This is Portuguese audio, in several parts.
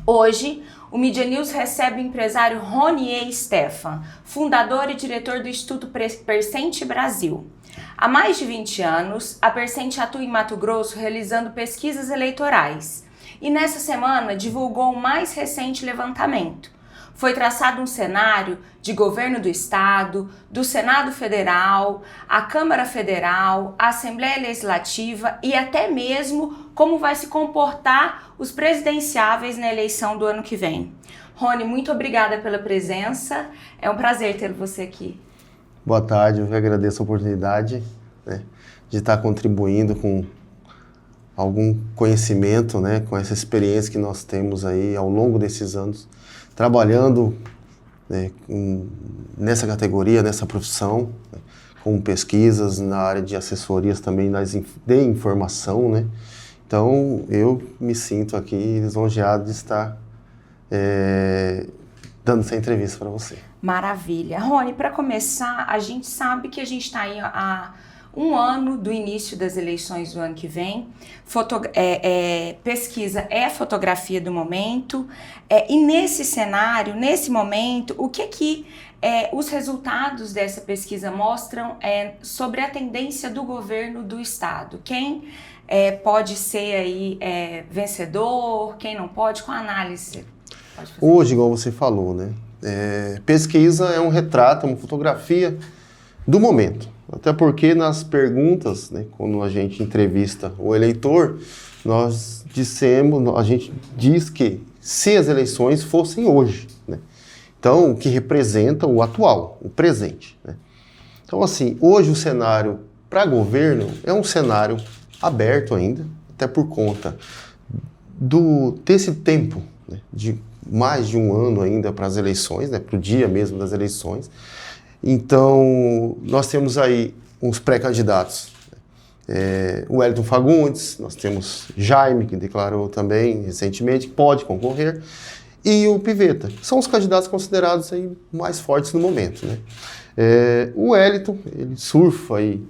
Hoje, o Media News recebe o empresário Ronier Stefan, fundador e diretor do Instituto Percente Brasil. Há mais de 20 anos, a Percente atua em Mato Grosso realizando pesquisas eleitorais e nessa semana divulgou o mais recente levantamento. Foi traçado um cenário de governo do Estado, do Senado Federal, a Câmara Federal, a Assembleia Legislativa e até mesmo como vai se comportar os presidenciáveis na eleição do ano que vem. Rony, muito obrigada pela presença. É um prazer ter você aqui. Boa tarde, eu agradeço a oportunidade, de estar contribuindo com algum conhecimento, com essa experiência que nós temos aí ao longo desses anos, trabalhando nessa categoria, nessa profissão, com pesquisas na área de assessorias também de informação, Então, eu me sinto aqui lisonjeado de estar dando essa entrevista para você. Maravilha. Rony, para começar, a gente sabe que a gente está aí há um ano do início das eleições do ano que vem. Pesquisa é a fotografia do momento. E nesse cenário, nesse momento, o que os resultados dessa pesquisa mostram sobre a tendência do governo do Estado? Quem pode ser aí vencedor, quem não pode? Qual a análise pode fazer? Hoje, igual você falou, pesquisa é um retrato, uma fotografia do momento. Até porque nas perguntas, quando a gente entrevista o eleitor, a gente diz que se as eleições fossem hoje, então o que representa o atual, o presente. Então assim, hoje o cenário para governo é um cenário aberto ainda, até por conta desse tempo, de mais de um ano ainda para as eleições, para o dia mesmo das eleições. Então, nós temos aí uns pré-candidatos, o Wellington Fagundes, nós temos Jaime, que declarou também recentemente que pode concorrer, e o Pivetta. São os candidatos considerados aí mais fortes no momento. O Wellington, ele surfa aí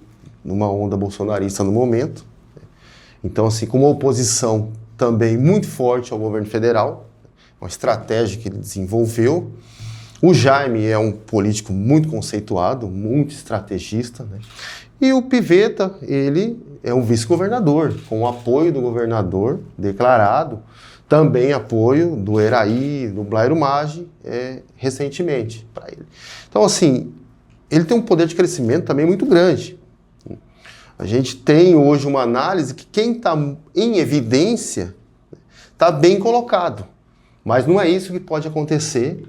numa onda bolsonarista no momento, então assim, com uma oposição também muito forte ao governo federal, uma estratégia que ele desenvolveu. O Jaime é um político muito conceituado, muito estrategista, E o Pivetta, ele é um vice-governador, com o apoio do governador declarado, também apoio do Eraí, do Blairo Maggi, recentemente para ele. Então, assim, ele tem um poder de crescimento também muito grande. A gente tem hoje uma análise que quem está em evidência está bem colocado, mas não é isso que pode acontecer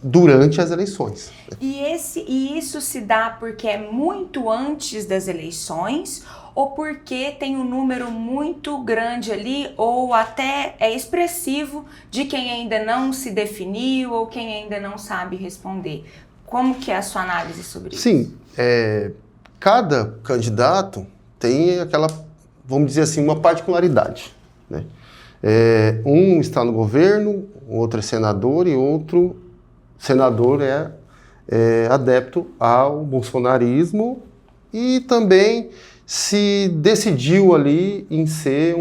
durante as eleições. E isso se dá porque é muito antes das eleições ou porque tem um número muito grande ali ou até é expressivo de quem ainda não se definiu ou quem ainda não sabe responder? Como que é a sua análise sobre isso? Sim, cada candidato tem aquela, vamos dizer assim, uma particularidade, Um está no governo, outro é senador e outro senador é adepto ao bolsonarismo e também se decidiu ali em ser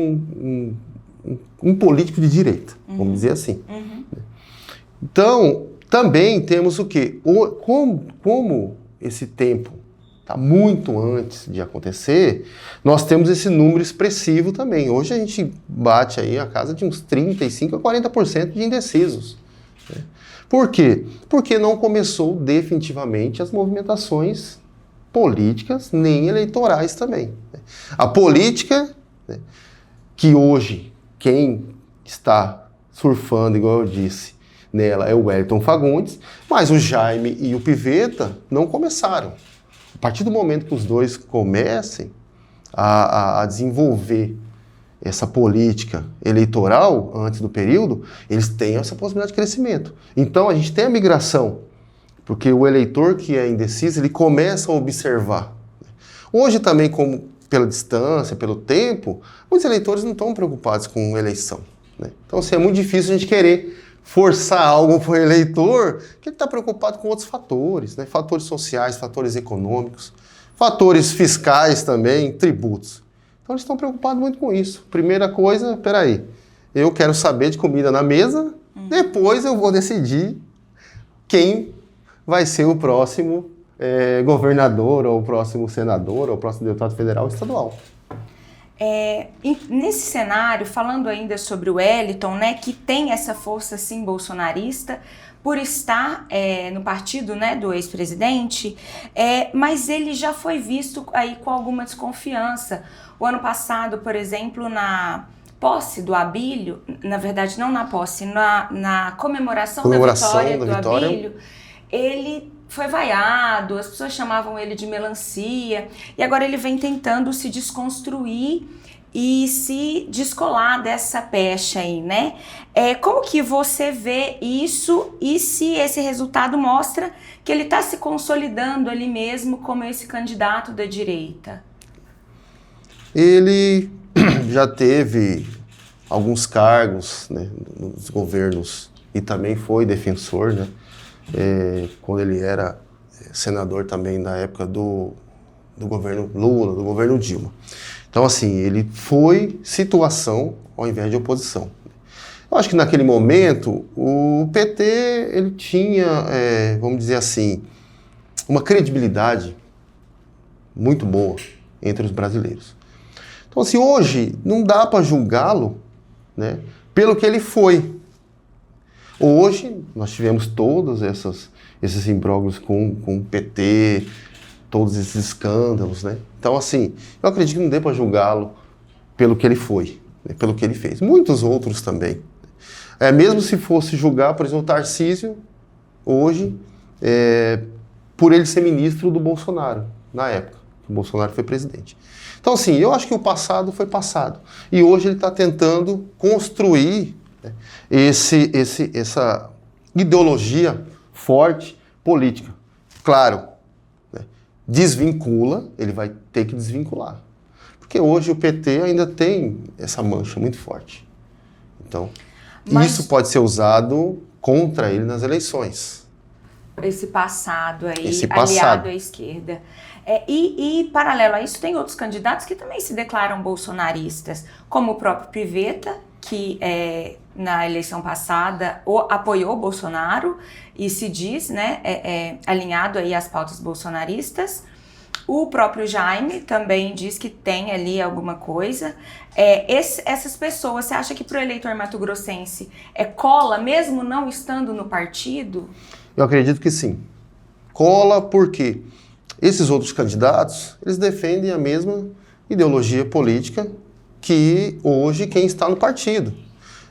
um político de direita, vamos dizer assim. Então, também temos o quê? Como esse tempo está muito antes de acontecer, nós temos esse número expressivo também. Hoje a gente bate aí a casa de uns 35% a 40% de indecisos. Por quê? Porque não começou definitivamente as movimentações políticas nem eleitorais também. A política, que hoje quem está surfando, igual eu disse, nela é o Wellington Fagundes, mas o Jaime e o Pivetta não começaram. A partir do momento que os dois comecem a desenvolver essa política eleitoral antes do período, eles têm essa possibilidade de crescimento. Então a gente tem a migração, porque o eleitor que é indeciso, ele começa a observar. Hoje também, como pela distância, pelo tempo, muitos eleitores não estão preocupados com eleição. Então assim, é muito difícil a gente querer forçar algo para o eleitor, que ele está preocupado com outros fatores, fatores sociais, fatores econômicos, fatores fiscais também, tributos. Então eles estão preocupados muito com isso. Primeira coisa, peraí, eu quero saber de comida na mesa, depois eu vou decidir quem vai ser o próximo governador, ou o próximo senador, ou o próximo deputado federal ou estadual. Nesse cenário, falando ainda sobre o Wellington, né, que tem essa força sim bolsonarista, por estar no partido, né, do ex-presidente, mas ele já foi visto aí com alguma desconfiança. O ano passado, por exemplo, na posse do Abílio, na verdade não na posse, na comemoração da vitória do Abílio, ele foi vaiado, as pessoas chamavam ele de melancia, e agora ele vem tentando se desconstruir e se descolar dessa pecha aí, né? Como que você vê isso e se esse resultado mostra que ele está se consolidando ali mesmo como esse candidato da direita? Ele já teve alguns cargos, né, nos governos e também foi defensor, né? Quando ele era senador também na época do governo Lula, do governo Dilma. Então, assim, ele foi situação ao invés de oposição. Eu acho que naquele momento o PT ele tinha, vamos dizer assim, uma credibilidade muito boa entre os brasileiros. Então, assim, hoje não dá para julgá-lo, né, pelo que ele foi. Hoje, nós tivemos todos esses imbróglios com o PT, todos esses escândalos, né? Então, assim, eu acredito que não dê para julgá-lo pelo que ele foi, né, pelo que ele fez. Muitos outros também. Mesmo se fosse julgar, por exemplo, o Tarcísio, hoje, por ele ser ministro do Bolsonaro, na época que o Bolsonaro foi presidente. Então, assim, eu acho que o passado foi passado. E hoje ele está tentando construir, né, essa ideologia forte política. Claro, né, desvincula, ele vai ter que desvincular. Porque hoje o PT ainda tem essa mancha muito forte. Então, isso pode ser usado contra ele nas eleições. Esse passado aí, aliado à esquerda. E paralelo a isso, tem outros candidatos que também se declaram bolsonaristas, como o próprio Pivetta, que na eleição passada apoiou Bolsonaro e se diz, né, alinhado aí às pautas bolsonaristas. O próprio Jaime também diz que tem ali alguma coisa. Essas pessoas, você acha que para o eleitor mato-grossense cola, mesmo não estando no partido? Eu acredito que sim. Cola porque esses outros candidatos, eles defendem a mesma ideologia política que hoje quem está no partido.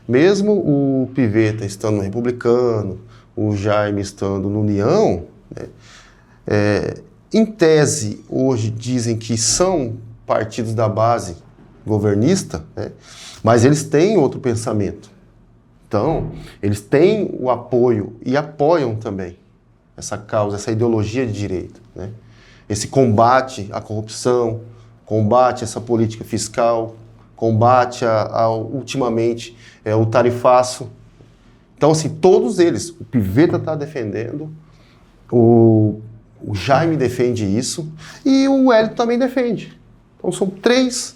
Mesmo o Pivetta estando no Republicano, o Jaime estando no União, né, em tese, hoje dizem que são partidos da base governista, né, mas eles têm outro pensamento. Então, eles têm o apoio e apoiam também essa causa, essa ideologia de direita, né? Esse combate à corrupção, combate a essa política fiscal, combate ultimamente o tarifaço. Então, assim, todos eles, o Pivetta está defendendo, o Jaime defende isso e o Wellington também defende. Então, são três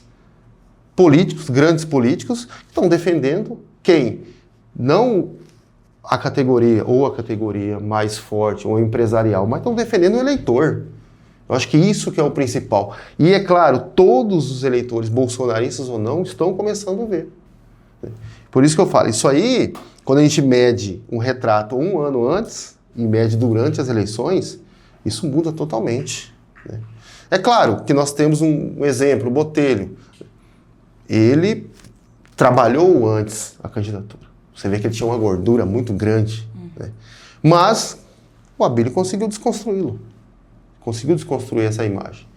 políticos, grandes políticos, que estão defendendo quem? Não a categoria mais forte ou empresarial, mas estão defendendo o eleitor. Eu acho que isso que é o principal. E é claro, todos os eleitores, bolsonaristas ou não, estão começando a ver. Por isso que eu falo, isso aí, quando a gente mede um retrato um ano antes e mede durante as eleições, isso muda totalmente, né? É claro que nós temos um exemplo, o Botelho. Ele trabalhou antes a candidatura. Você vê que ele tinha uma gordura muito grande, né? Mas o Abílio conseguiu desconstruí-lo. Conseguiu desconstruir essa imagem.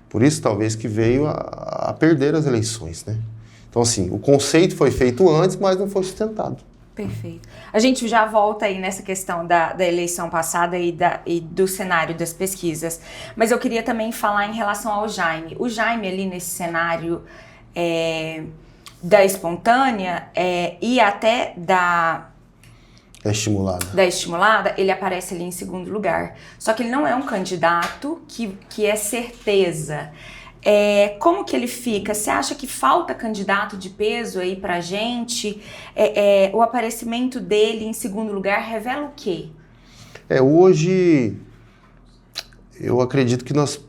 Por isso, talvez, que veio a perder as eleições, né? Então, assim, o conceito foi feito antes, mas não foi sustentado. Perfeito. A gente já volta aí nessa questão da eleição passada e do cenário das pesquisas. Mas eu queria também falar em relação ao Jaime. O Jaime ali nesse cenário da espontânea e até da estimulada, ele aparece ali em segundo lugar. Só que ele não é um candidato que é certeza. Como que ele fica? Você acha que falta candidato de peso aí pra gente? O aparecimento dele em segundo lugar revela o quê? Hoje eu acredito que nós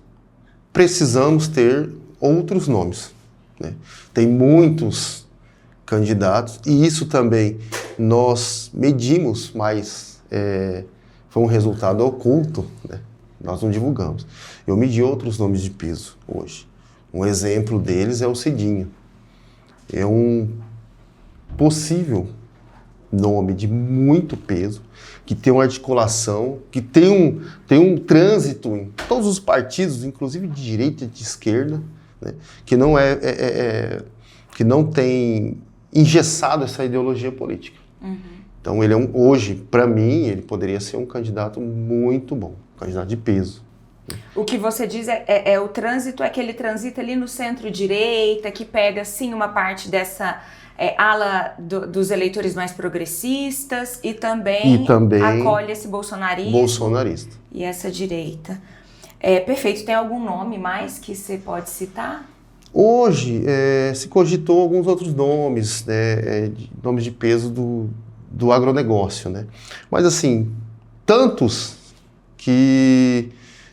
precisamos ter outros nomes, né? Tem muitos candidatos e isso também nós medimos, mas foi um resultado oculto, né? Nós não divulgamos. Eu medi outros nomes de peso hoje. Um exemplo deles é o Cidinho. É um possível nome de muito peso, que tem uma articulação, que tem um trânsito em todos os partidos, inclusive de direita e de esquerda, né? Que não que não tem engessado essa ideologia política. Uhum. Então ele hoje, para mim, ele poderia ser um candidato muito bom, um candidato de peso. O que você diz o trânsito, é que ele transita ali no centro-direita, que pega, sim, uma parte dessa ala dos eleitores mais progressistas e também acolhe esse bolsonarista e essa direita. Perfeito. Tem algum nome mais que você pode citar? Hoje se cogitou alguns outros nomes, né, nomes de peso do agronegócio, né? Mas assim, tantos que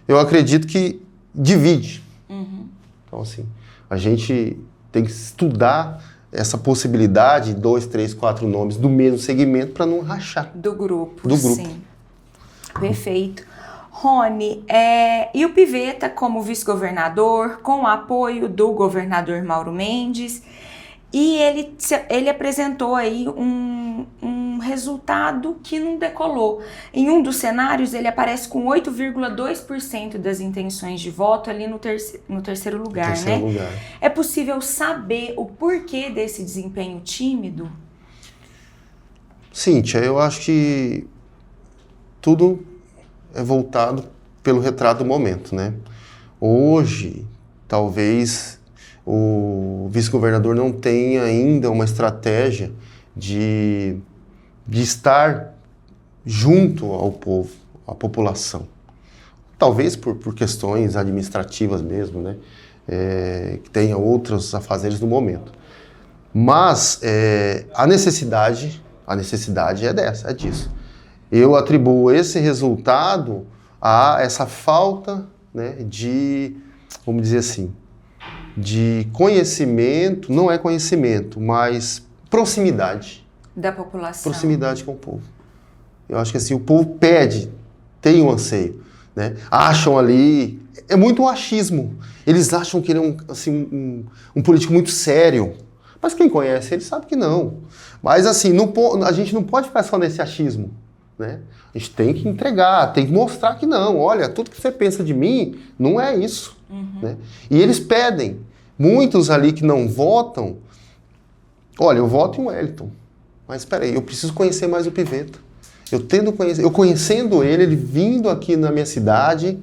eu acredito que divide. Uhum. Então assim, a gente tem que estudar essa possibilidade, 2, 3, 4 nomes do mesmo segmento para não rachar. Do grupo. Sim. Perfeito. Rony, e o Pivetta como vice-governador, com o apoio do governador Mauro Mendes, e ele apresentou aí um resultado que não decolou. Em um dos cenários, ele aparece com 8,2% das intenções de voto ali no terceiro lugar, né? Lugar. É possível saber o porquê desse desempenho tímido? Cíntia, eu acho que tudo é voltado pelo retrato do momento, né? Hoje, talvez o vice-governador não tenha ainda uma estratégia de estar junto ao povo, à população. Talvez por questões administrativas mesmo, né? Que tenha outros afazeres no momento. Mas a necessidade é disso. Eu atribuo esse resultado a essa falta, né, de, vamos dizer assim, de conhecimento, não é conhecimento, mas proximidade. Da população. Proximidade com o povo. Eu acho que assim, o povo pede, tem um anseio, né? Acham ali, é muito um achismo. Eles acham que ele é um político muito sério. Mas quem conhece ele sabe que não. Mas assim, a gente não pode ficar só nesse achismo, né? A gente tem que entregar, tem que mostrar que não. Olha, tudo que você pensa de mim não é isso. Uhum. Né? E eles pedem. Muitos ali que não votam, olha, eu voto em Wellington, mas espera aí, eu preciso conhecer mais o Pivetta. Eu conhecendo ele vindo aqui na minha cidade,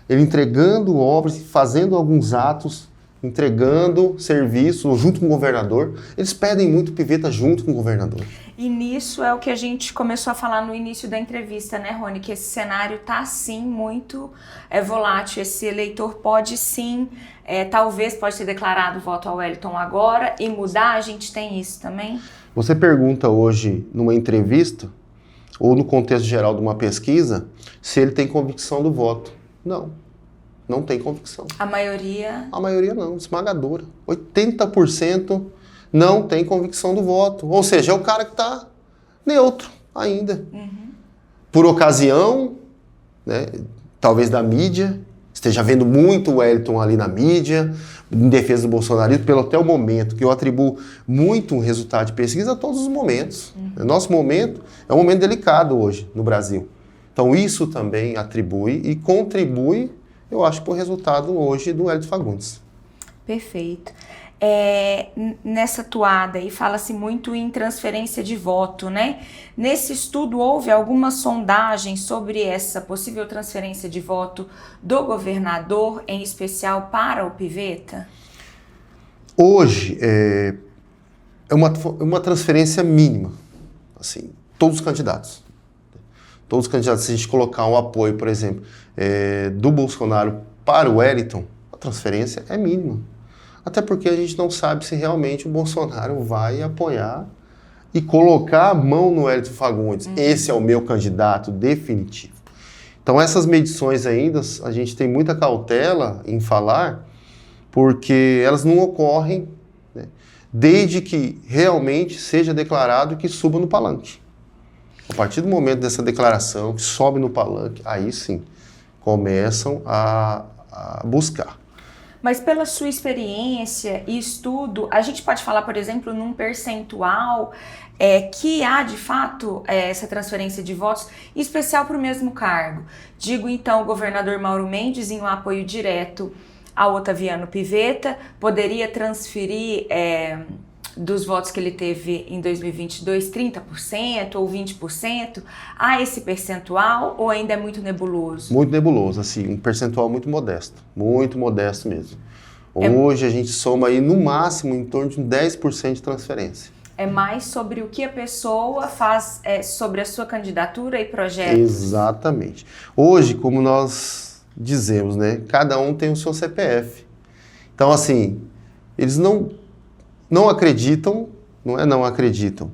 ele entregando obras, fazendo alguns atos, entregando serviço junto com o governador. Eles pedem muito Pivetta junto com o governador. E nisso é o que a gente começou a falar no início da entrevista, né, Rony? Que esse cenário está, sim, muito volátil. Esse eleitor pode, sim, talvez pode ter declarado voto ao Wellington agora e mudar. A gente tem isso também? Você pergunta hoje, numa entrevista, ou no contexto geral de uma pesquisa, se ele tem convicção do voto. Não tem convicção. A maioria? A maioria não, esmagadora. 80% não tem convicção do voto. Ou seja, é o cara que está neutro ainda. Uhum. Por ocasião, né, talvez da mídia, esteja vendo muito o Wellington ali na mídia, em defesa do bolsonarismo, até o momento, que eu atribuo muito o resultado de pesquisa a todos os momentos. Uhum. Nosso momento é um momento delicado hoje no Brasil. Então isso também atribui e contribui, eu acho, para o resultado hoje do Wellington Fagundes. Perfeito. Nessa toada aí fala-se muito em transferência de voto, né? Nesse estudo houve alguma sondagem sobre essa possível transferência de voto do governador, em especial para o Pivetta? Hoje é uma transferência mínima, assim, todos os candidatos. Se a gente colocar um apoio, por exemplo, do Bolsonaro para o Wellington, a transferência é mínima. Até porque a gente não sabe se realmente o Bolsonaro vai apoiar e colocar a mão no Wellington Fagundes. Esse é o meu candidato definitivo. Então essas medições ainda, a gente tem muita cautela em falar, porque elas não ocorrem, né, desde que realmente seja declarado que suba no palanque. A partir do momento dessa declaração, que sobe no palanque, aí sim, começam a buscar. Mas pela sua experiência e estudo, a gente pode falar, por exemplo, num percentual que há, de fato, essa transferência de votos, em especial para o mesmo cargo. Digo, então, o governador Mauro Mendes, em um apoio direto ao Otaviano Pivetta, poderia transferir dos votos que ele teve em 2022, 30% ou 20%? Há esse percentual ou ainda é muito nebuloso? Muito nebuloso, assim, um percentual muito modesto mesmo. Hoje a gente soma aí no máximo em torno de 10% de transferência. É mais sobre o que a pessoa faz sobre a sua candidatura e projetos? Exatamente. Hoje, como nós dizemos, né, cada um tem o seu CPF. Então, assim, eles não acreditam, não acreditam,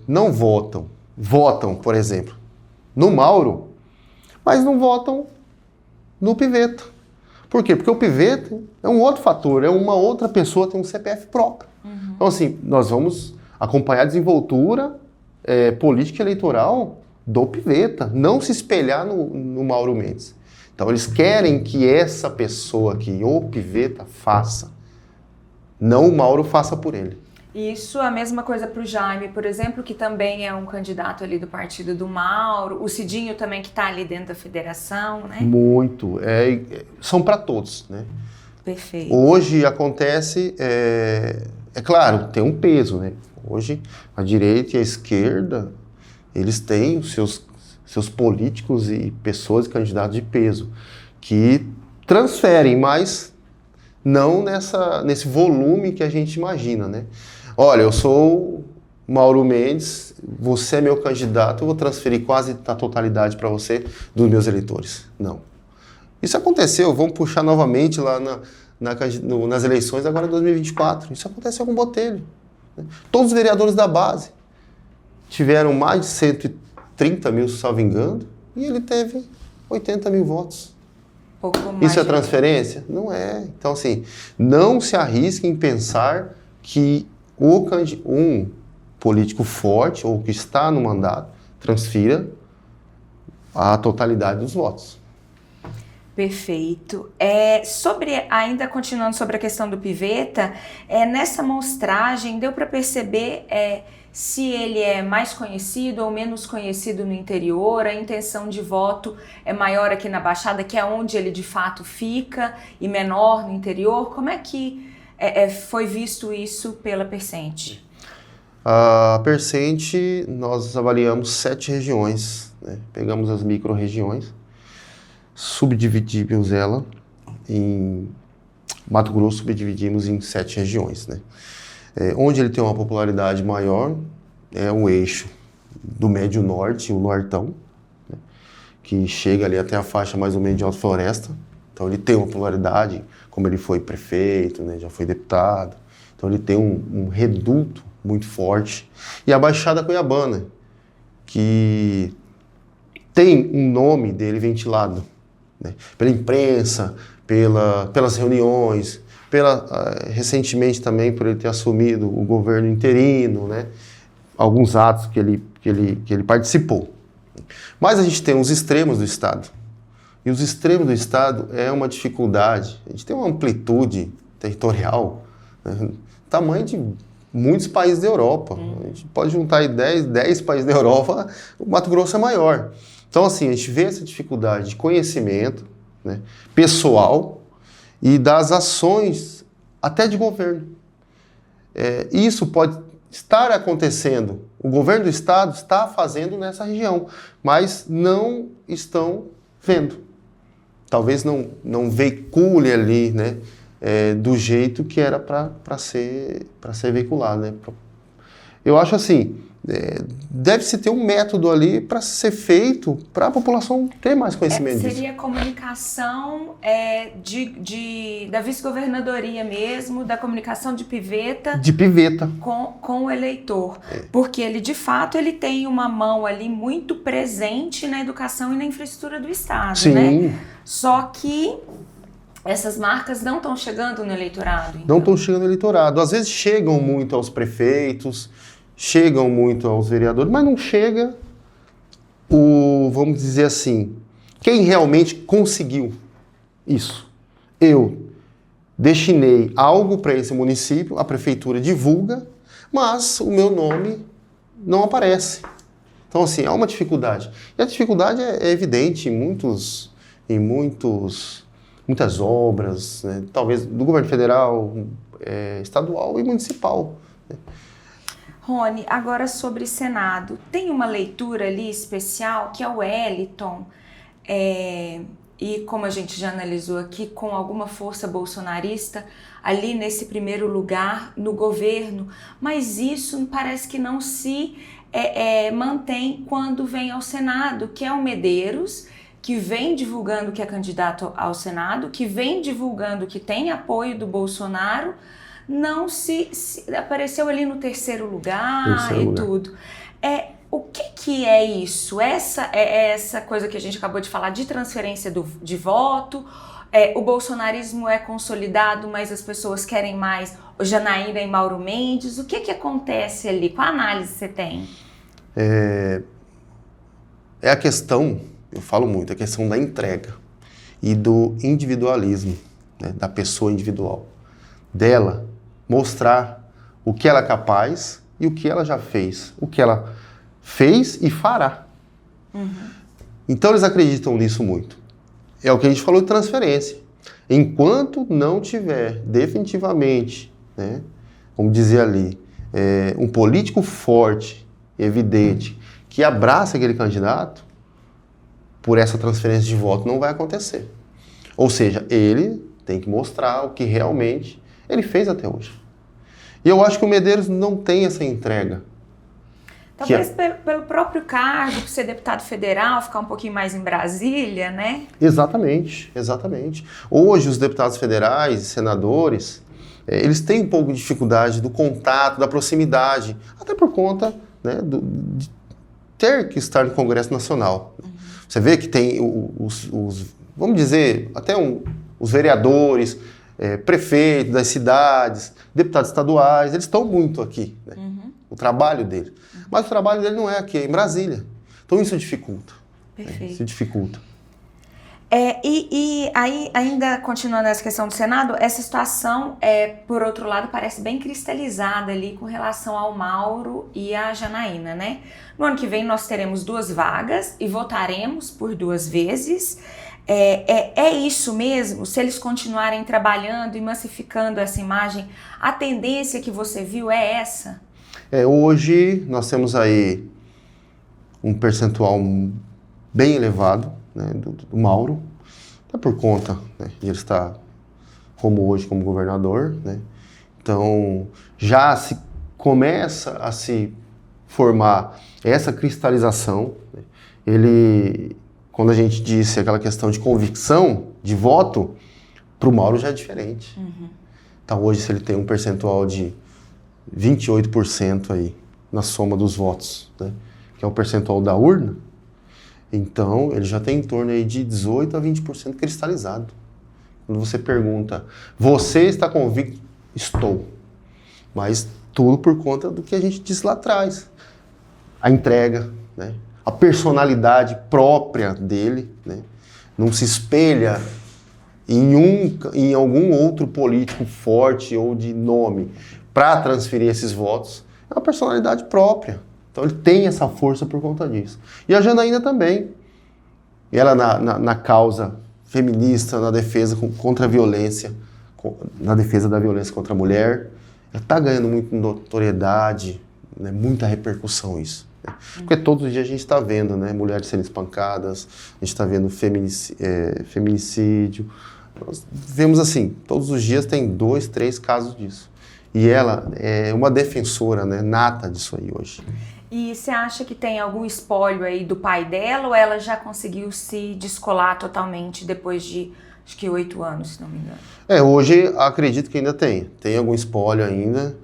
não votam. Votam, por exemplo, no Mauro, mas não votam no Pivetta. Por quê? Porque o Pivetta é um outro fator, é uma outra pessoa, tem um CPF próprio. Então, assim, nós vamos acompanhar a desenvoltura política eleitoral do Pivetta, não se espelhar no Mauro Mendes. Então, eles querem que essa pessoa aqui, o Pivetta, faça. Não o Mauro faça por ele. Isso, a mesma coisa para o Jaime, por exemplo, que também é um candidato ali do partido do Mauro, o Cidinho também que está ali dentro da federação, né? Muito, são para todos, né? Perfeito. Hoje acontece, é claro, tem um peso, né? Hoje a direita e a esquerda, eles têm os seus políticos e pessoas e candidatos de peso, que transferem, mas não nesse volume que a gente imagina, né? Olha, eu sou Mauro Mendes, você é meu candidato, eu vou transferir quase a totalidade para você dos meus eleitores. Não. Isso aconteceu, vamos puxar novamente lá nas eleições agora de 2024. Isso aconteceu com o Botelho, né? Todos os vereadores da base tiveram mais de 130 mil, salvo engano, e ele teve 80 mil votos. Isso é transferência? Não é. Então, assim, não se arrisque em pensar que um político forte ou que está no mandato transfira a totalidade dos votos. Perfeito. Ainda continuando sobre a questão do Pivetta, nessa amostragem deu para perceber se ele é mais conhecido ou menos conhecido no interior, a intenção de voto é maior aqui na Baixada, que é onde ele de fato fica, e menor no interior. Como é que foi visto isso pela Percente? A Percente, nós avaliamos 7 regiões, né? Pegamos as micro-regiões, subdividimos ela em Mato Grosso, subdividimos em 7 regiões, né? Onde ele tem uma popularidade maior é o eixo do Médio Norte, o Nortão, né, que chega ali até a faixa mais ou menos de Alta Floresta. Então ele tem uma popularidade, como ele foi prefeito, né, já foi deputado. Então ele tem um reduto muito forte. E a Baixada Cuiabana, que tem um nome dele ventilado, né, pela imprensa, pelas reuniões, recentemente também por ele ter assumido o governo interino, né? Alguns atos que ele participou. Mas a gente tem os extremos do Estado. E os extremos do Estado é uma dificuldade. A gente tem uma amplitude territorial, né, tamanho de muitos países da Europa. A gente pode juntar aí 10 países da Europa, o Mato Grosso é maior. Então, assim, a gente vê essa dificuldade de conhecimento, né, pessoal, e das ações até de governo. Isso pode estar acontecendo. O governo do estado está fazendo nessa região, mas não estão vendo. Talvez não veicule ali, né, do jeito que era para ser veiculado, né? Eu acho assim, deve-se ter um método ali para ser feito para a população ter mais conhecimento disso. Seria a comunicação da vice-governadoria mesmo, da comunicação de piveta. De piveta. Com o eleitor. Porque ele, de fato, ele tem uma mão ali muito presente na educação e na infraestrutura do Estado, Sim. né? Só que essas marcas não estão chegando no eleitorado. Então. Não estão chegando no eleitorado. Às vezes chegam muito aos prefeitos, chegam muito aos vereadores, mas não chega vamos dizer assim, quem realmente conseguiu isso. Eu destinei algo para esse município, a prefeitura divulga, mas o meu nome não aparece. Então, assim, há uma dificuldade. E a dificuldade é evidente em muitas obras, né? Talvez do governo federal, estadual e municipal. Né? Rony, agora sobre Senado. Tem uma leitura ali especial que é o Wellington, e como a gente já analisou aqui, com alguma força bolsonarista ali nesse primeiro lugar no governo, mas isso parece que não se mantém quando vem ao Senado, que é o Medeiros, que vem divulgando que é candidato ao Senado, que vem divulgando que tem apoio do Bolsonaro, não se apareceu ali no terceiro lugar e tudo. O que é isso? Essa coisa que a gente acabou de falar de transferência de voto, o bolsonarismo é consolidado, mas as pessoas querem mais o Janaína e Mauro Mendes. O que acontece ali? Qual análise você tem? É a questão, eu falo muito, a questão da entrega e do individualismo, né, da pessoa individual. Dela mostrar o que ela é capaz e o que ela já fez. O que ela fez e fará. Uhum. Então eles acreditam nisso muito. É o que a gente falou de transferência. Enquanto não tiver definitivamente, né, como dizer ali, um político forte, evidente, que abraça aquele candidato, por essa transferência de voto não vai acontecer. Ou seja, ele tem que mostrar o que realmente ele fez até hoje. E eu acho que o Medeiros não tem essa entrega. Talvez pelo próprio cargo, por ser deputado federal, ficar um pouquinho mais em Brasília, né? Exatamente, exatamente. Hoje os deputados federais e senadores, eles têm um pouco de dificuldade do contato, da proximidade, até por conta, né, de ter que estar no Congresso Nacional. Uhum. Você vê que tem vamos dizer, até os vereadores, prefeitos das cidades, deputados estaduais, eles estão muito aqui, né? Uhum. O trabalho dele. Uhum. Mas o trabalho dele não é aqui, é em Brasília. Então isso dificulta. Perfeito. Isso dificulta. E aí, ainda continuando nessa questão do Senado, essa situação, por outro lado, parece bem cristalizada ali com relação ao Mauro e à Janaína, né? No ano que vem nós teremos 2 vagas e votaremos por 2 vezes. É isso mesmo? Se eles continuarem trabalhando e massificando essa imagem, a tendência que você viu é essa? Hoje nós temos aí um percentual bem elevado, né, do Mauro, até por conta, né, de ele estar hoje como governador, né? Então já se começa a se formar essa cristalização, né? Quando a gente disse aquela questão de convicção, de voto, para o Mauro já é diferente. Uhum. Então hoje se ele tem um percentual de 28% aí na soma dos votos, né, que é o percentual da urna, então ele já tem em torno aí de 18% a 20% cristalizado. Quando você pergunta, você está convicto? Estou. Mas tudo por conta do que a gente disse lá atrás. A entrega, né, a personalidade própria dele, né, não se espelha em algum outro político forte ou de nome para transferir esses votos. É uma personalidade própria. Então ele tem essa força por conta disso. E a Janaína também. Ela na causa feminista, na defesa contra a violência, na defesa da violência contra a mulher, ela está ganhando muita notoriedade, né, muita repercussão isso. Né? Porque todos os dias a gente está vendo, né, mulheres sendo espancadas, a gente está vendo feminicídio. Nós vemos assim, todos os dias tem 2, 3 casos disso. E ela é uma defensora, né, nata disso aí hoje. E você acha que tem algum espólio aí do pai dela ou ela já conseguiu se descolar totalmente depois de, acho que 8 anos, se não me engano? Hoje acredito que ainda tem. Tem algum espólio ainda.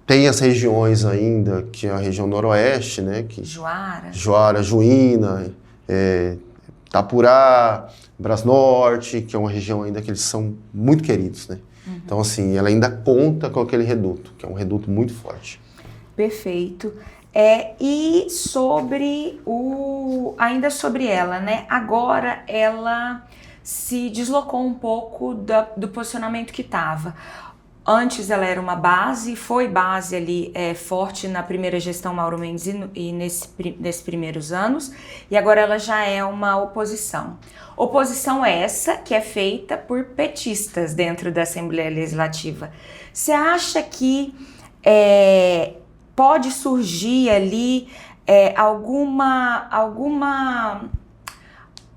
Tem as regiões ainda, que é a região noroeste, né? Juara, Juína, Itapurá, Brasnorte, que é uma região ainda que eles são muito queridos, né? Então, assim, ela ainda conta com aquele reduto, que é um reduto muito forte. Perfeito. E ainda sobre ela, né? Agora ela se deslocou um pouco do posicionamento que estava. Antes ela era uma base, foi base ali forte na primeira gestão Mauro Mendes e nesses primeiros anos, e agora ela já é uma oposição. Oposição essa que é feita por petistas dentro da Assembleia Legislativa. Você acha que pode surgir ali alguma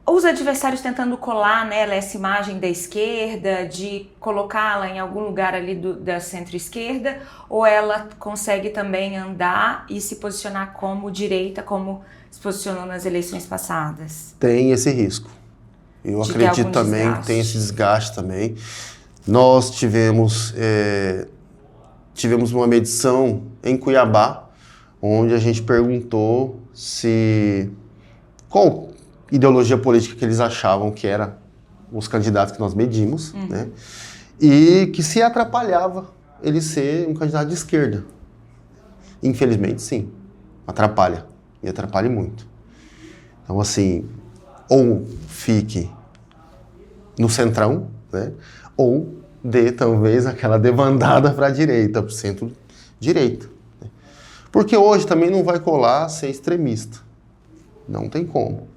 os adversários tentando colar nela essa imagem da esquerda, de colocá-la em algum lugar ali da centro-esquerda, ou ela consegue também andar e se posicionar como direita, como se posicionou nas eleições passadas? Tem esse risco. Eu acredito também que tem esse desgaste também. Nós tivemos uma medição em Cuiabá, onde a gente perguntou qual ideologia política que eles achavam que eram os candidatos que nós medimos, né? E que se atrapalhava ele ser um candidato de esquerda. Infelizmente, sim. Atrapalha. E atrapalha muito. Então, assim, ou fique no centrão, né? Ou dê, talvez, aquela debandada para a direita, para o centro-direita. Né? Porque hoje também não vai colar ser extremista. Não tem como.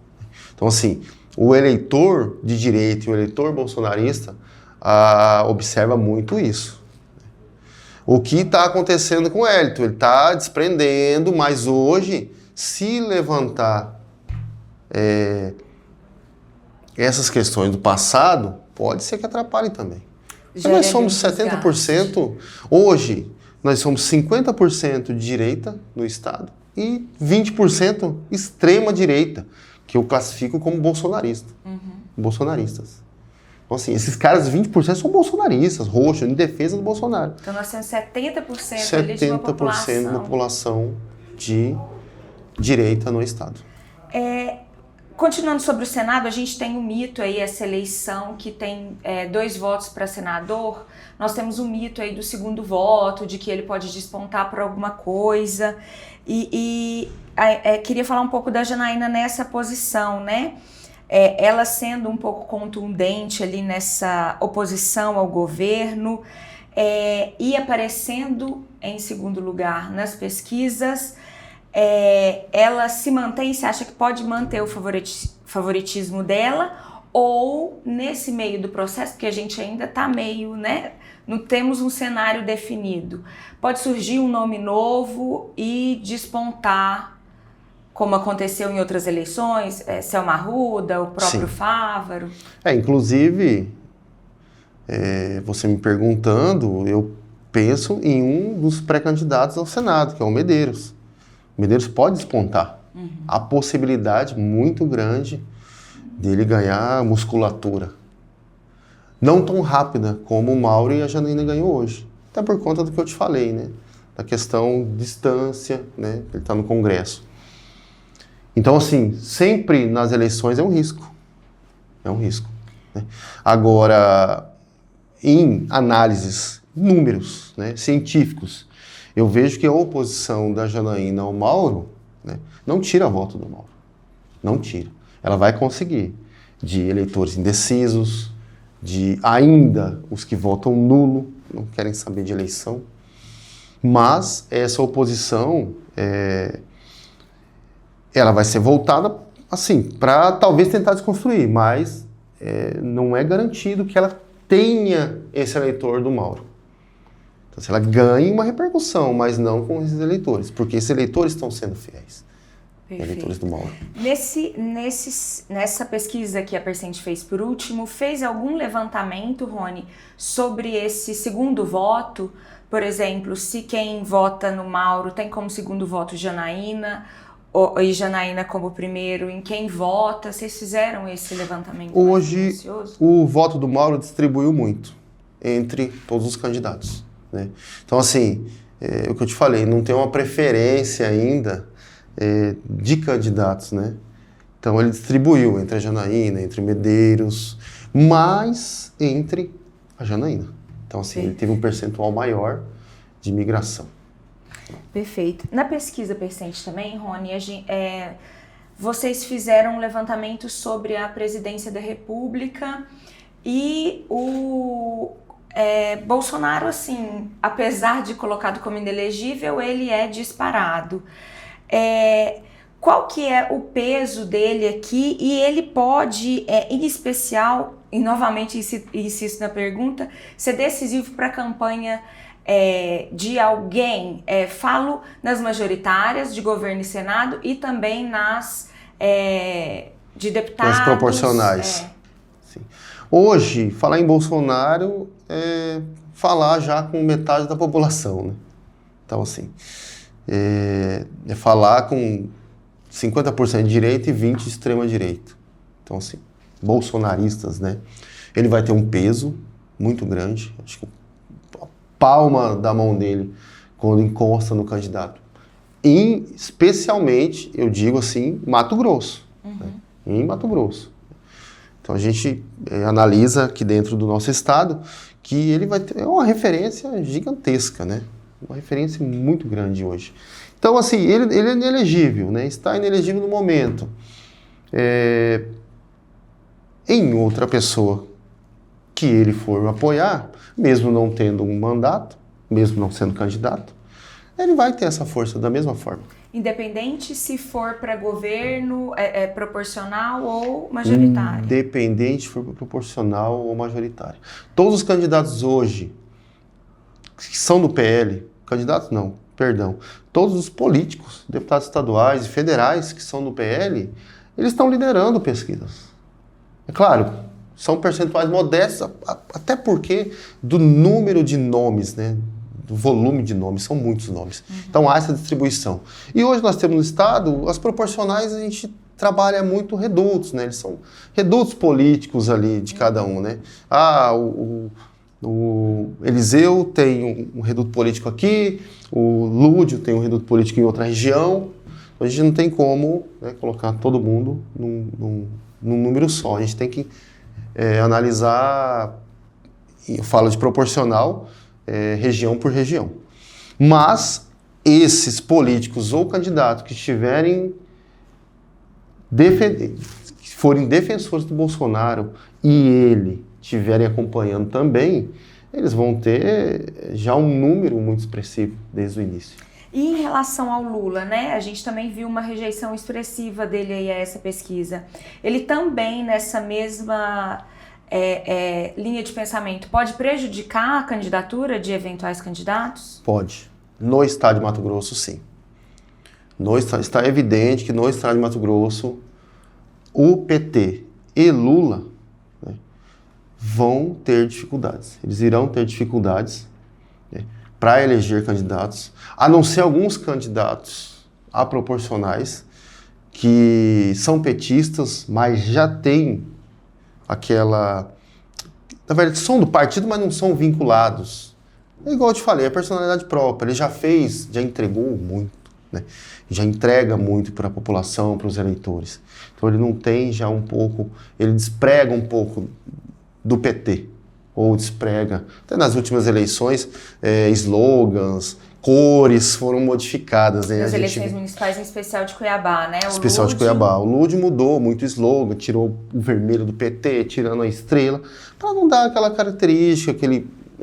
Então, assim, o eleitor de direita e o eleitor bolsonarista observa muito isso. O que está acontecendo com o Hélito? Ele está desprendendo, mas hoje, se levantar essas questões do passado, pode ser que atrapalhe também. Mas nós somos 70%, hoje, nós somos 50% de direita no Estado e 20% extrema direita, que eu classifico como bolsonarista. Bolsonaristas. Então, assim, esses caras, 20% são bolsonaristas, roxos, em defesa do Bolsonaro. Então, nós temos 70% ali de uma população. 70% da população de direita no Estado. Continuando sobre o Senado, a gente tem um mito aí, essa eleição que tem 2 votos para senador. Nós temos um mito aí do segundo voto, de que ele pode despontar por alguma coisa. Queria falar um pouco da Janaína nessa posição, né? Ela sendo um pouco contundente ali nessa oposição ao governo e aparecendo em segundo lugar nas pesquisas. Ela se mantém, você acha que pode manter o favoritismo dela, ou nesse meio do processo, porque a gente ainda está meio, né, não temos um cenário definido, pode surgir um nome novo e despontar, como aconteceu em outras eleições, Selma Arruda, o próprio Sim. Fávaro? Inclusive, você me perguntando, eu penso em um dos pré-candidatos ao Senado, que é o Medeiros. O Medeiros pode despontar. Há possibilidade muito grande dele ganhar musculatura. Não tão rápida como o Mauro e a Janaína ganhou hoje. Até por conta do que eu te falei, né? Da questão distância, né? Ele está no Congresso. Então, assim, sempre nas eleições é um risco. É um risco. Né? Agora, em análises, números, né, científicos, eu vejo que a oposição da Janaína ao Mauro, né, não tira voto do Mauro. Não tira. Ela vai conseguir de eleitores indecisos, de ainda os que votam nulo, não querem saber de eleição. Mas essa oposição, ela vai ser voltada, assim, para talvez tentar desconstruir, mas não é garantido que ela tenha esse eleitor do Mauro. Então, se ela ganha uma repercussão, mas não com esses eleitores, porque esses eleitores estão sendo fiéis. Perfeito. Eleitores do Mauro. Nessa pesquisa que a Percent fez por último, fez algum levantamento, Rony, sobre esse segundo voto, por exemplo, se quem vota no Mauro tem como segundo voto Janaína, e Janaína como primeiro, em quem vota? Vocês fizeram esse levantamento? Hoje, o voto do Mauro distribuiu muito entre todos os candidatos, né? Então, assim, o que eu te falei, não tem uma preferência ainda de candidatos, né? Então, ele distribuiu entre a Janaína, entre Medeiros, mas entre a Janaína. Então, assim, ele teve um percentual maior de migração. Perfeito. Na pesquisa Persente também, Rony, vocês fizeram um levantamento sobre a presidência da República e o Bolsonaro, assim, apesar de colocado como inelegível, ele é disparado. Qual que é o peso dele aqui? E ele pode, em especial, e novamente insisto na pergunta, ser decisivo para a campanha de alguém? Falo nas majoritárias de governo e Senado e também nas de deputados. Nas proporcionais. Sim. Hoje, falar em Bolsonaro é falar já com metade da população, né? Então, assim, é falar com 50% de direita e 20% de extrema-direita. Então, assim, bolsonaristas, né? Ele vai ter um peso muito grande. Acho que a palma da mão dele quando encosta no candidato. E, especialmente, eu digo assim, Mato Grosso. Né? Em Mato Grosso. Então, a gente analisa aqui dentro do nosso estado que ele vai ter uma referência gigantesca, né? Uma referência muito grande hoje. Então, assim, ele é inelegível, né? Está inelegível no momento. Em outra pessoa que ele for apoiar, mesmo não tendo um mandato, mesmo não sendo candidato, ele vai ter essa força da mesma forma. Independente se for para governo, proporcional ou majoritário? Independente se for proporcional ou majoritário. Todos os candidatos hoje que são do PL, candidatos não, perdão, todos os políticos, deputados estaduais e federais que são do PL, eles estão liderando pesquisas. É claro, são percentuais modestos, até porque do número de nomes, né, do volume de nomes, são muitos nomes. Então há essa distribuição. E hoje nós temos no estado, as proporcionais a gente trabalha muito redutos, né, eles são redutos políticos ali de cada um, né. O Eliseu tem um reduto político aqui, o Lúdio tem um reduto político em outra região. A gente não tem como, né, colocar todo mundo num número só. A gente tem que analisar, eu falo de proporcional, região por região. Mas esses políticos ou candidatos que que forem defensores do Bolsonaro e ele estiverem acompanhando também, eles vão ter já um número muito expressivo desde o início. E em relação ao Lula, né? A gente também viu uma rejeição expressiva dele aí a essa pesquisa. Ele também, nessa mesma linha de pensamento, pode prejudicar a candidatura de eventuais candidatos? Pode. No estado de Mato Grosso, sim. Está evidente que no estado de Mato Grosso, o PT e Lula, né, vão ter dificuldades. Eles irão ter dificuldades, né, para eleger candidatos, a não ser alguns candidatos a proporcionais que são petistas, mas já têm aquela... Na verdade, são do partido, mas não são vinculados. É igual eu te falei, a personalidade própria. Ele já entregou muito, né? Já entrega muito para a população, para os eleitores. Então ele não tem já um pouco... Ele desprega um pouco do PT. Ou desprega, até nas últimas eleições, slogans, cores foram modificadas. Né? Nas eleições municipais, em especial de Cuiabá, né? De Cuiabá. O Lúdio mudou muito o slogan, tirou o vermelho do PT, tirando a estrela, para não dar aquela característica,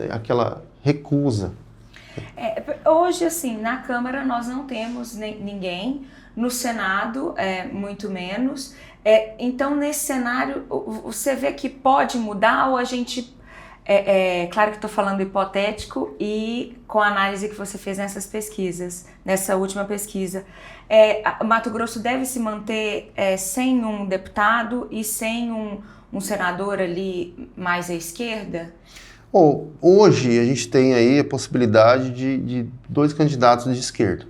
aquela recusa. Hoje, assim, na Câmara nós não temos ninguém, no Senado, muito menos. Então, nesse cenário, você vê que pode mudar ou a gente... claro que estou falando hipotético e com a análise que você fez nessas pesquisas, nessa última pesquisa. Mato Grosso deve se manter sem um deputado e sem um senador ali mais à esquerda? Hoje a gente tem aí a possibilidade de 2 candidatos de esquerda,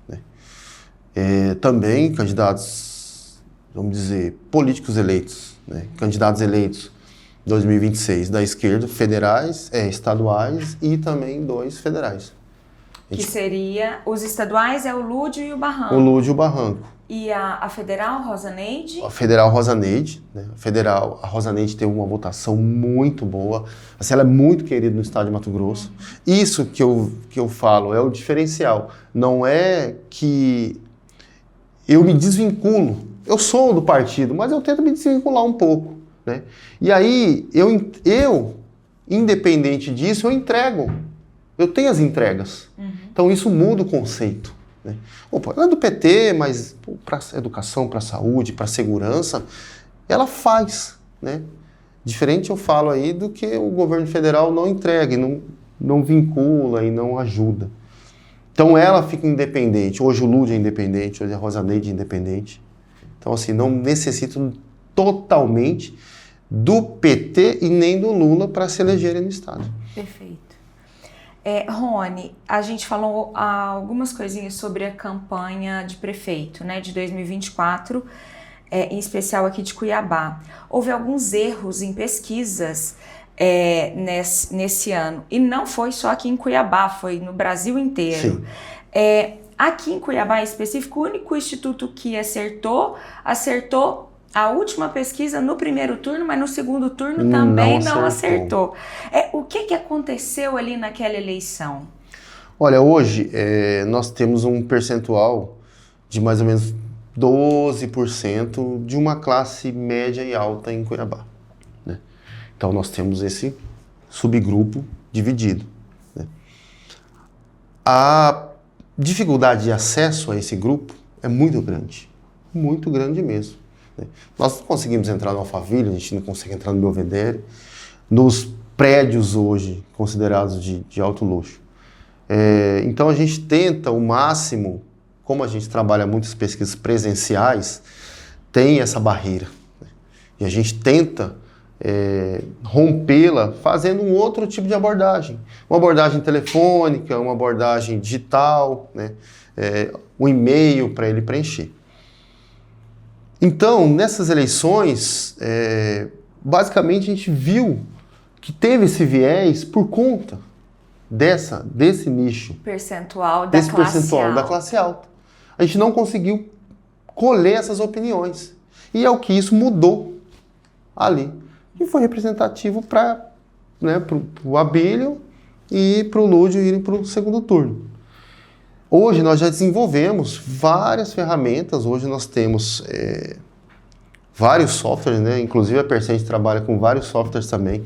né? Também candidatos, vamos dizer, políticos eleitos, né? Candidatos eleitos 2026 da esquerda, federais, estaduais e também 2 federais. Que seria, os estaduais é o Lúdio e o Barranco. O Lúdio e o Barranco. E a federal, Rosa Neide? A federal Rosa Neide, né? A Rosa Neide teve uma votação muito boa. Assim, ela é muito querida no estado de Mato Grosso. Isso que eu falo é o diferencial. Não é que eu me desvinculo. Eu sou do partido, mas eu tento me desvincular um pouco, né? E aí, eu independente disso, eu entrego. Eu tenho as entregas. Então, isso muda o conceito, né? Ela é do PT, mas para educação, para saúde, para segurança, ela faz, né? Diferente eu falo aí do que o governo federal não entrega, não vincula e não ajuda. Então ela fica independente. Hoje o Lúdio é independente, hoje a Rosa Neide é independente. Então assim, não necessito totalmente do PT e nem do Lula para se elegerem no estado. Perfeito. Rony, a gente falou algumas coisinhas sobre a campanha de prefeito, né, de 2024, em especial aqui de Cuiabá. Houve alguns erros em pesquisas nesse ano, e não foi só aqui em Cuiabá, foi no Brasil inteiro. Sim. Aqui em Cuiabá, em específico, o único instituto que acertou a última pesquisa no primeiro turno, mas no segundo turno também não acertou. O que aconteceu ali naquela eleição? Olha, hoje nós temos um percentual de mais ou menos 12% de uma classe média e alta em Cuiabá, né? Então nós temos esse subgrupo dividido, né? A dificuldade de acesso a esse grupo é muito grande mesmo. Nós não conseguimos entrar no Alphaville, a gente não consegue entrar no Belvedere, nos prédios hoje considerados de alto luxo. Então a gente tenta o máximo, como a gente trabalha muitas pesquisas presenciais, tem essa barreira, né? E a gente tenta rompê-la fazendo um outro tipo de abordagem. Uma abordagem telefônica, uma abordagem digital, né? Um e-mail para ele preencher. Então, nessas eleições, basicamente a gente viu que teve esse viés por conta desse nicho. Percentual da classe alta. A gente não conseguiu colher essas opiniões. E é o que isso mudou ali. E foi representativo para o Abílio e para o Lúdio irem para o segundo turno. Hoje nós já desenvolvemos várias ferramentas, hoje nós temos vários softwares, né? Inclusive a Percent trabalha com vários softwares também,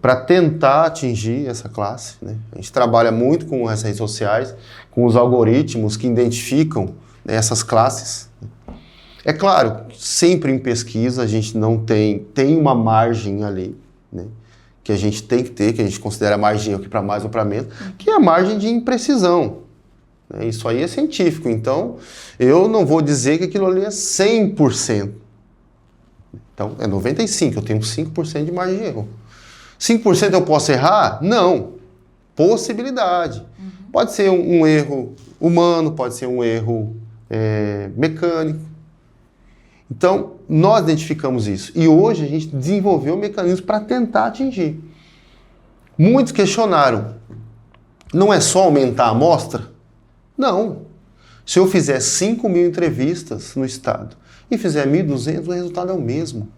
para tentar atingir essa classe, né? A gente trabalha muito com as redes sociais, com os algoritmos que identificam, né, essas classes. É claro, sempre em pesquisa a gente não tem uma margem ali, né, que a gente tem que ter, que a gente considera a margem aqui para mais ou para menos, que é a margem de imprecisão. Isso aí é científico, então eu não vou dizer que aquilo ali é 100%. Então é 95%, eu tenho 5% de margem de erro. 5% eu posso errar? Não. Possibilidade. Pode ser um erro humano, pode ser um erro mecânico. Então, nós identificamos isso. E hoje a gente desenvolveu mecanismos para tentar atingir. Muitos questionaram, não é só aumentar a amostra? Não. Se eu fizer 5.000 entrevistas no estado e fizer 1.200, o resultado é o mesmo.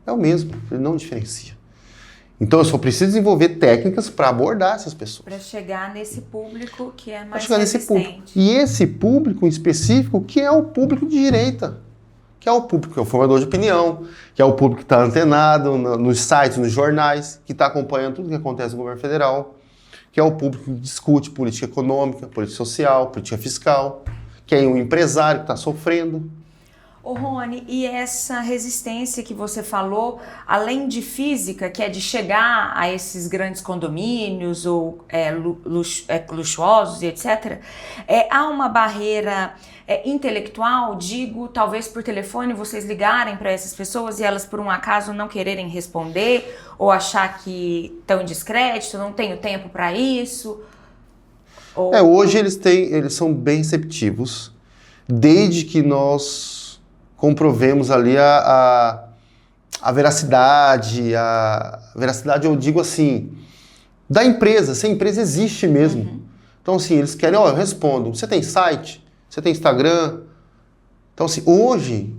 É o mesmo, ele não diferencia. Então eu só preciso desenvolver técnicas para abordar essas pessoas. Para chegar nesse público que é mais resistente. E esse público em específico, que é o público de direita, que é o público que é o formador de opinião, que é o público que está antenado nos sites, nos jornais, que está acompanhando tudo que acontece no governo federal, que é o público que discute política econômica, política social, política fiscal, que é um empresário que está sofrendo. Ô Rony, e essa resistência que você falou, além de física, que é de chegar a esses grandes condomínios ou luxuosos e etc., há uma barreira intelectual, digo, talvez por telefone vocês ligarem para essas pessoas e elas por um acaso não quererem responder ou achar que estão em descrédito, não tenho tempo para isso? Hoje eles são bem receptivos, desde que nós comprovemos ali a veracidade, eu digo assim, da empresa, se a empresa existe mesmo. Uhum. Então, assim, eles querem, eu respondo, você tem site? Você tem Instagram? Então, assim, hoje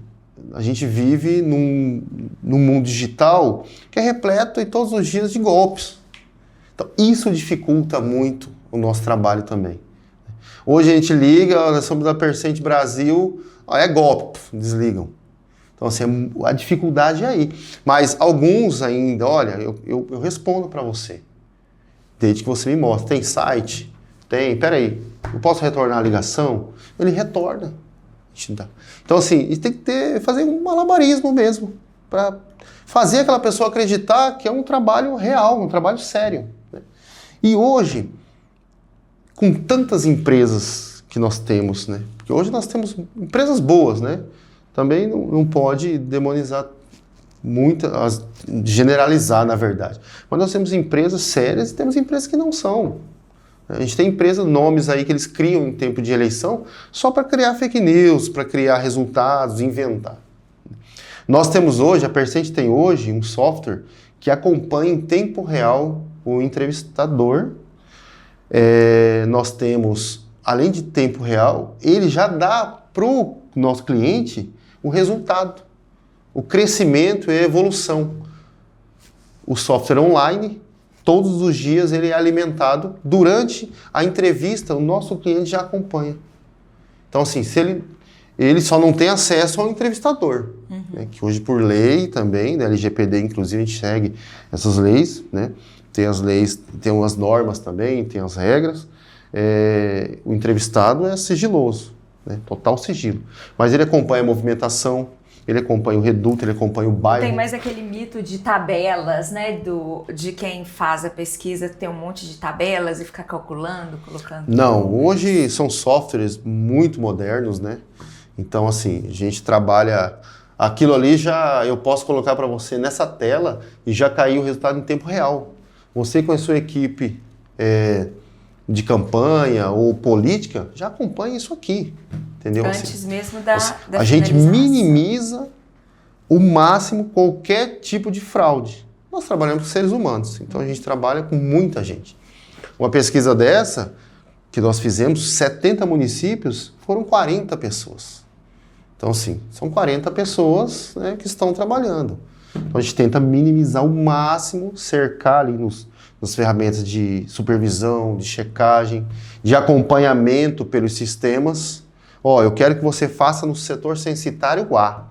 a gente vive num mundo digital que é repleto e todos os dias de golpes. Então, isso dificulta muito o nosso trabalho também. Hoje a gente liga, nós somos da Percent Brasil, é golpe, desligam. Então, assim, a dificuldade é aí. Mas alguns ainda, olha, eu respondo para você, desde que você me mostre. Tem site? Tem, peraí, eu posso retornar a ligação? Ele retorna. Então, assim, tem que fazer um malabarismo mesmo, para fazer aquela pessoa acreditar que é um trabalho real, um trabalho sério. Né? E hoje, com tantas empresas que nós temos, né? Porque hoje nós temos empresas boas, né? Também não pode demonizar generalizar, na verdade. Mas nós temos empresas sérias e temos empresas que não são. A gente tem empresas, nomes aí que eles criam em tempo de eleição só para criar fake news, para criar resultados, inventar. Nós temos hoje, a Percent tem hoje um software que acompanha em tempo real o entrevistador. Nós temos, além de tempo real, ele já dá para o nosso cliente o resultado, o crescimento e a evolução. O software online, todos os dias ele é alimentado. Durante a entrevista, o nosso cliente já acompanha. Então, assim, se ele só não tem acesso ao entrevistador, né, que hoje por lei também, da LGPD, inclusive, a gente segue essas leis, né? Tem as leis, tem umas normas também, tem as regras. O entrevistado é sigiloso, né? Total sigilo. Mas ele acompanha a movimentação, ele acompanha o reduto, ele acompanha o bairro. Tem mais aquele mito de tabelas, né? De quem faz a pesquisa ter um monte de tabelas e ficar calculando, colocando... Não, hoje são softwares muito modernos, né? Então, assim, a gente trabalha... Aquilo ali eu posso colocar para você nessa tela e já cair o resultado em tempo real. Você com a sua equipe de campanha ou política, já acompanha isso aqui, entendeu? Antes assim, mesmo da a gente minimiza o máximo qualquer tipo de fraude. Nós trabalhamos com seres humanos, então a gente trabalha com muita gente. Uma pesquisa dessa, que nós fizemos, 70 municípios, foram 40 pessoas. Então, assim, são 40 pessoas, né, que estão trabalhando. Então, a gente tenta minimizar o máximo, cercar ali nas ferramentas de supervisão, de checagem, de acompanhamento pelos sistemas. Eu quero que você faça no setor censitário A.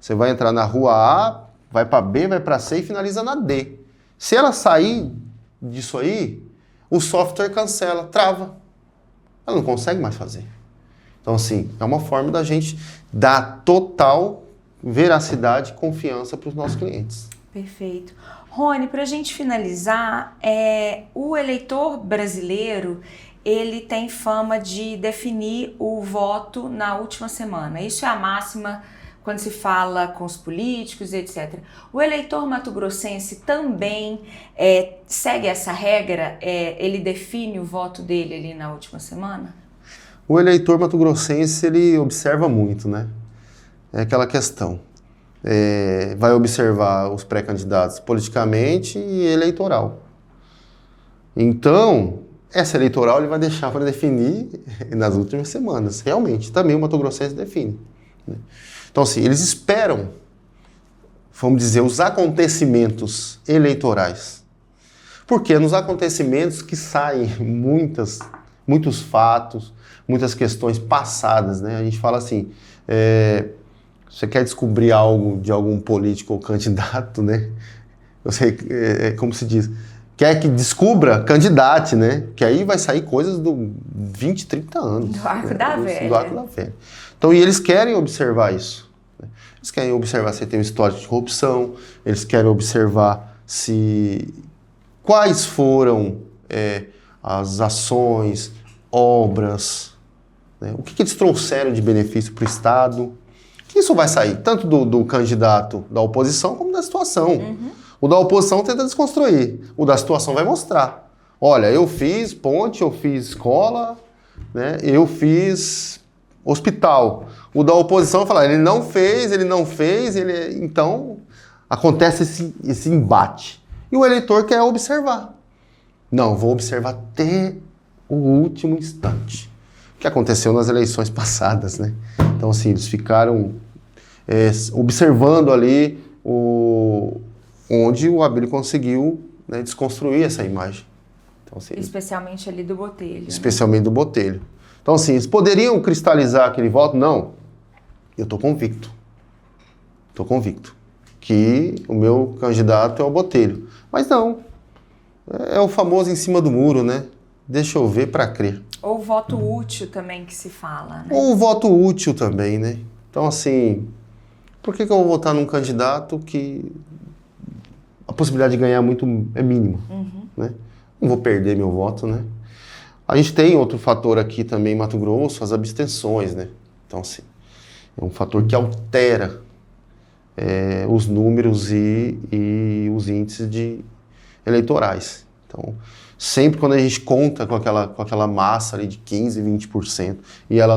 Você vai entrar na rua A, vai para B, vai para C e finaliza na D. Se ela sair disso aí, o software cancela, trava. Ela não consegue mais fazer. Então, assim, é uma forma da gente dar total veracidade e confiança para os nossos clientes. Perfeito. Rony, para a gente finalizar, o eleitor brasileiro, ele tem fama de definir o voto na última semana. Isso é a máxima quando se fala com os políticos, etc. O eleitor mato-grossense também segue essa regra? Ele define o voto dele ali na última semana? O eleitor mato-grossense, ele observa muito, né? É aquela questão. Vai observar os pré-candidatos politicamente e eleitoral. Então, essa eleitoral ele vai deixar para definir nas últimas semanas. Realmente, também o mato-grossense define. Né? Então, assim, eles esperam, vamos dizer, os acontecimentos eleitorais. Porque nos acontecimentos que saem muitos fatos, muitas questões passadas, né? A gente fala assim, você quer descobrir algo de algum político ou candidato, né? Como se diz, quer que descubra, candidate, né? Que aí vai sair coisas do 20, 30 anos. Do arco da velha. Do arco da velha. Então, e eles querem observar isso. Eles querem observar se tem um histórico de corrupção, eles querem observar quais foram as ações, obras, né? O que eles trouxeram de benefício para o Estado. Que isso vai sair tanto do candidato da oposição como da situação. Uhum. O da oposição tenta desconstruir, o da situação vai mostrar. Olha, eu fiz ponte, eu fiz escola, né? Eu fiz hospital. O da oposição vai falar, ele não fez, então acontece esse embate. E o eleitor quer observar. Não, vou observar até o último instante. O que aconteceu nas eleições passadas, né? Então, assim, eles ficaram observando ali onde o Abílio conseguiu, né, desconstruir essa imagem. Então, assim, especialmente ali do Botelho. Especialmente do Botelho. Então, assim, eles poderiam cristalizar aquele voto? Não. Eu estou convicto. Estou convicto que o meu candidato é o Botelho. Mas não. É o famoso em cima do muro, né? Deixa eu ver para crer. Ou voto útil também que se fala, né? Ou voto útil também, né? Então, assim, por que eu vou votar num candidato que a possibilidade de ganhar é mínima, né? Não vou perder meu voto, né? A gente tem outro fator aqui também em Mato Grosso, as abstenções, né? Então, assim, é um fator que altera os números e os índices eleitorais. Então, sempre quando a gente conta com aquela massa ali de 15%, 20% e ela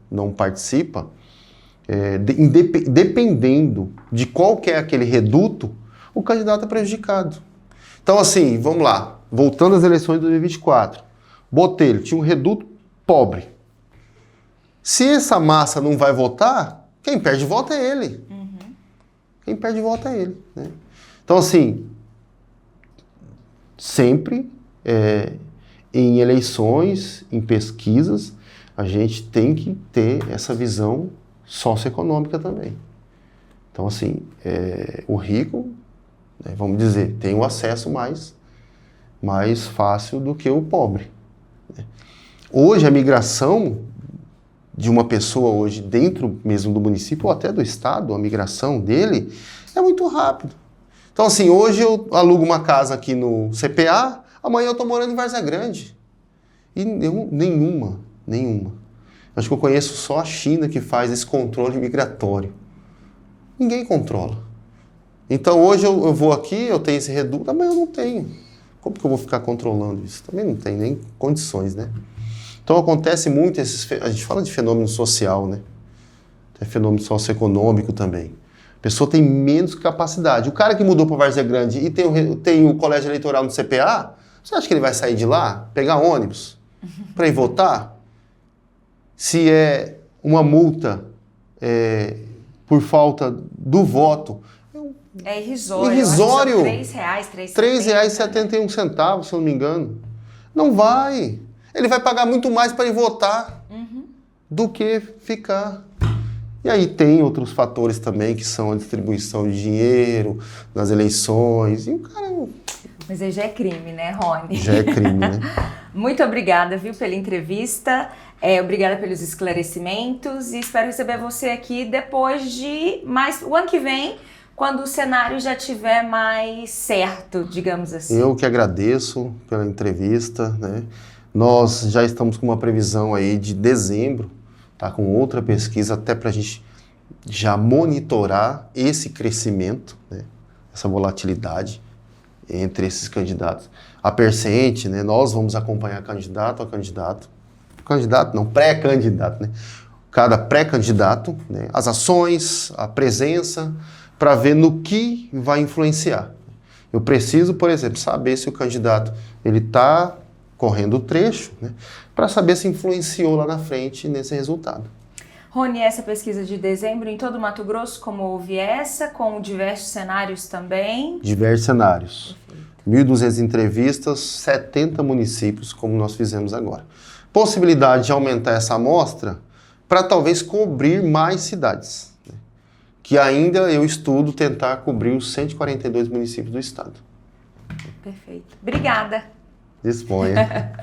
não participa, dependendo de qual que é aquele reduto, o candidato é prejudicado. Então, assim, vamos lá, voltando às eleições de 2024, Botelho tinha um reduto pobre. Se essa massa não vai votar, quem perde voto é ele. Quem perde voto é ele, né? Então, assim, sempre em eleições, em pesquisas, a gente tem que ter essa visão socioeconômica também. Então, assim, o rico, né, vamos dizer, tem o acesso mais fácil do que o pobre, né? Hoje, a migração de uma pessoa hoje dentro mesmo do município ou até do estado, a migração dele é muito rápido. Então, assim, hoje eu alugo uma casa aqui no CPA, amanhã eu estou morando em Várzea Grande. E nenhuma. Acho que eu conheço só a China que faz esse controle migratório. Ninguém controla. Então, hoje eu vou aqui, eu tenho esse reduto, amanhã eu não tenho. Como que eu vou ficar controlando isso? Também não tem nem condições, né? Então, acontece muito, a gente fala de fenômeno social, né? Tem fenômeno socioeconômico também. A pessoa tem menos capacidade. O cara que mudou para Várzea Grande e tem o colégio eleitoral no CPA, você acha que ele vai sair de lá, pegar ônibus, para ir votar? Se é uma multa por falta do voto... É irrisório. Irrisório. R$ 3,00, R$3,71, se eu não me engano. Não vai. Ele vai pagar muito mais para ir votar do que ficar. E aí tem outros fatores também, que são a distribuição de dinheiro nas eleições. E o cara... Mas aí já é crime, né, Rony? Já é crime, né? Muito obrigada, viu, pela entrevista. Obrigada pelos esclarecimentos. E espero receber você aqui depois de o ano que vem, quando o cenário já estiver mais certo, digamos assim. Eu que agradeço pela entrevista, né? Nós já estamos com uma previsão aí de dezembro, tá, com outra pesquisa, até para a gente já monitorar esse crescimento, né, essa volatilidade entre esses candidatos. A Percente, né, nós vamos acompanhar candidato a candidato, pré-candidato, né, cada pré-candidato, né, as ações, a presença, para ver no que vai influenciar. Eu preciso, por exemplo, saber se o candidato ele está correndo o trecho, né, para saber se influenciou lá na frente nesse resultado. Rony, essa pesquisa de dezembro em todo o Mato Grosso, como houve essa, com diversos cenários também? Diversos cenários. 1.200 entrevistas, 70 municípios, como nós fizemos agora. Possibilidade de aumentar essa amostra para talvez cobrir mais cidades, né, que ainda eu estudo tentar cobrir os 142 municípios do estado. Perfeito. Obrigada. Disponha.